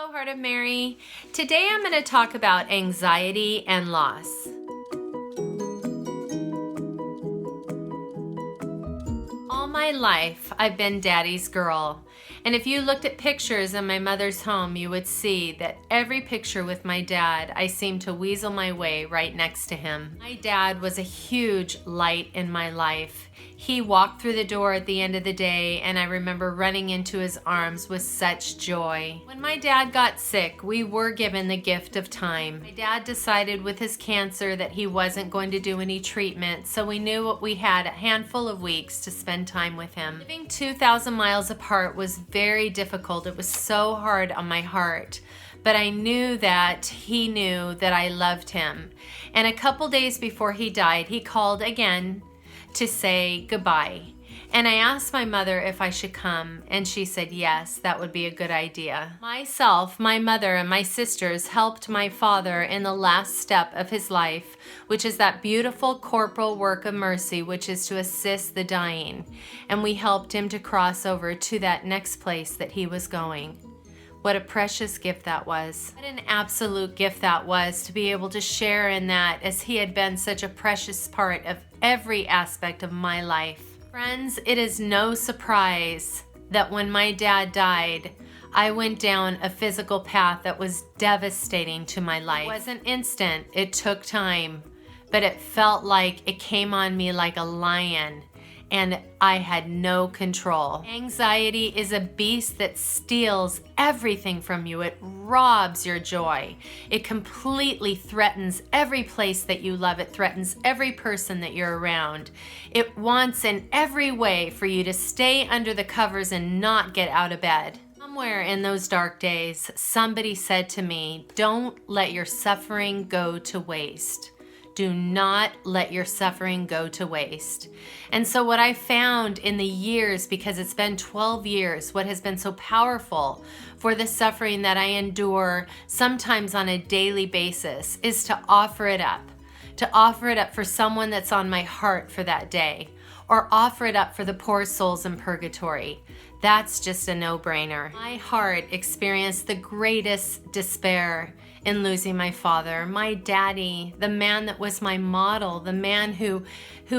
Hello, Heart of Mary. Today I'm going to talk about anxiety and loss. All my life, I've been Daddy's girl. And if you looked at pictures in my mother's home, you would see that every picture with my dad, I seemed to weasel my way right next to him. My dad was a huge light in my life. He walked through the door at the end of the day, and I remember running into his arms with such joy. When my dad got sick, we were given the gift of time. My dad decided with his cancer that he wasn't going to do any treatment, so we knew what we had a handful of weeks to spend time with him. Living 2,000 miles apart was very difficult. It was so hard on my heart. But I knew that he knew that I loved him. And a couple days before he died, he called again to say goodbye. And I asked my mother if I should come, and she said yes, that would be a good idea. Myself, my mother, and my sisters helped my father in the last step of his life, which is that beautiful corporal work of mercy, which is to assist the dying. And we helped him to cross over to that next place that he was going. What a precious gift that was. What an absolute gift that was to be able to share in that, as he had been such a precious part of every aspect of my life. Friends, it is no surprise that when my dad died, I went down a physical path that was devastating to my life. It wasn't instant, it took time, but it felt like it came on me like a lion, and I had no control. Anxiety is a beast that steals everything from you. It robs your joy. It completely threatens every place that you love. It threatens every person that you're around. It wants in every way for you to stay under the covers and not get out of bed. Somewhere in those dark days, somebody said to me, "Don't let your suffering go to waste." Do not let your suffering go to waste. And so what I found in the years, because it's been 12 years, what has been so powerful for the suffering that I endure sometimes on a daily basis, is to offer it up. To offer it up for someone that's on my heart for that day, or offer it up for the poor souls in purgatory. That's just a no-brainer. My heart experienced the greatest despair in losing my father, my daddy, the man that was my model, the man who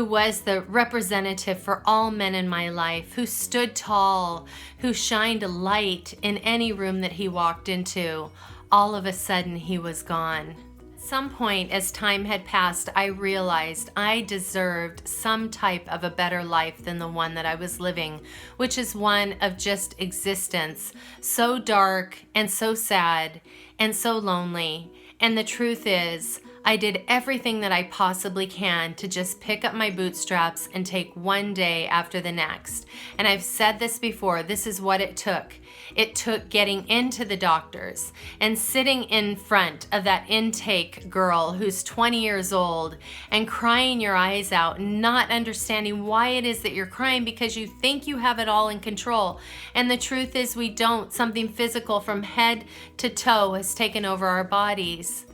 was the representative for all men in my life, who stood tall, who shined a light in any room that he walked into. All of a sudden, he was gone. At some point, as time had passed, I realized I deserved some type of a better life than the one that I was living, which is one of just existence, so dark and so sad and so lonely. And the truth is, I did everything that I possibly can to just pick up my bootstraps and take one day after the next. And I've said this before, this is what it took. It took getting into the doctors and sitting in front of that intake girl who's 20 years old and crying your eyes out, not understanding why it is that you're crying, because you think you have it all in control. And the truth is we don't. Something physical from head to toe has taken over our bodies.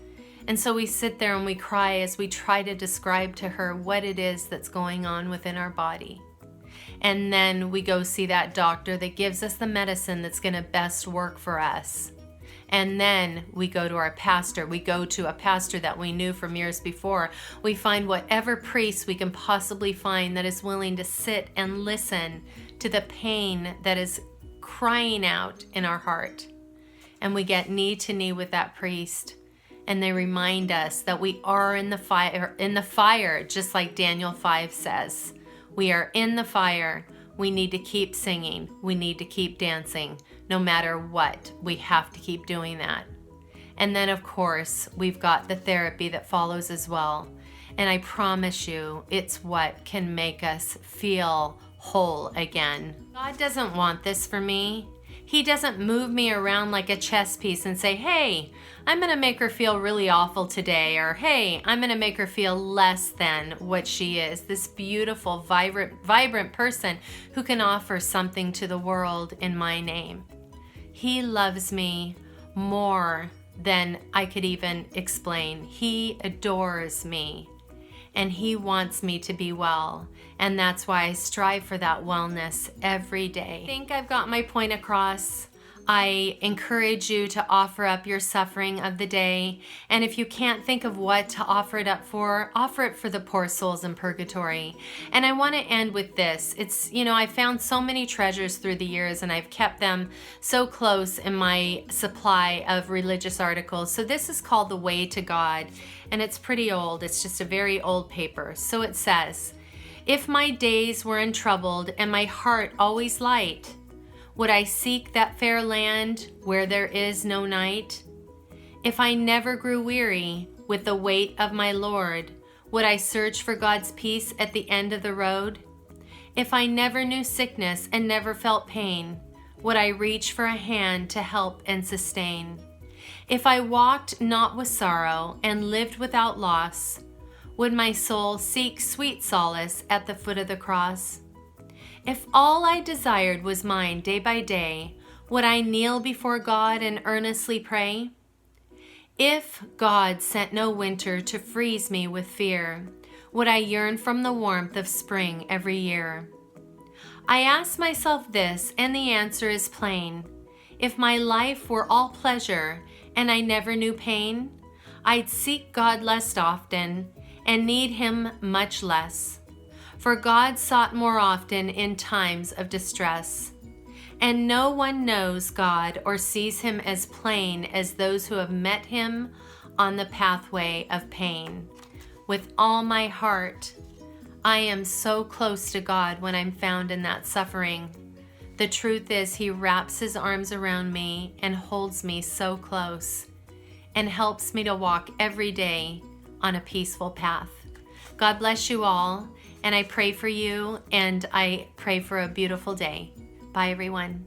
And so we sit there and we cry as we try to describe to her what it is that's going on within our body. And then we go see that doctor that gives us the medicine that's going to best work for us. And then we go to our pastor. We go to a pastor that we knew from years before. We find whatever priest we can possibly find that is willing to sit and listen to the pain that is crying out in our heart. And we get knee to knee with that priest. And they remind us that we are in the fire, just like Daniel 5 says. We are in the fire. We need to keep singing. We need to keep dancing. No matter what, we have to keep doing that. And then, of course, we've got the therapy that follows as well. And I promise you, it's what can make us feel whole again. God doesn't want this for me. He doesn't move me around like a chess piece and say, "Hey, I'm going to make her feel really awful today," or "Hey, I'm going to make her feel less than what she is." This beautiful, vibrant person who can offer something to the world in my name. He loves me more than I could even explain. He adores me. And he wants me to be well. And that's why I strive for that wellness every day. I think I've got my point across. I encourage you to offer up your suffering of the day. And if you can't think of what to offer it up for, offer it for the poor souls in purgatory. And I want to end with this. I found so many treasures through the years, and I've kept them so close in my supply of religious articles. So this is called The Way to God, and it's pretty old. It's just a very old paper. So it says, "If my days were untroubled and my heart always light, would I seek that fair land where there is no night? If I never grew weary with the weight of my Lord, would I search for God's peace at the end of the road? If I never knew sickness and never felt pain, would I reach for a hand to help and sustain? If I walked not with sorrow and lived without loss, would my soul seek sweet solace at the foot of the cross? If all I desired was mine day by day, would I kneel before God and earnestly pray? If God sent no winter to freeze me with fear, would I yearn from the warmth of spring every year? I ask myself this, and the answer is plain. If my life were all pleasure and I never knew pain, I'd seek God less often and need Him much less. For God sought more often in times of distress, and no one knows God or sees Him as plain as those who have met Him on the pathway of pain. With all my heart, I am so close to God when I'm found in that suffering. The truth is, He wraps His arms around me and holds me so close and helps me to walk every day on a peaceful path. God bless you all. And I pray for you, and I pray for a beautiful day. Bye, everyone.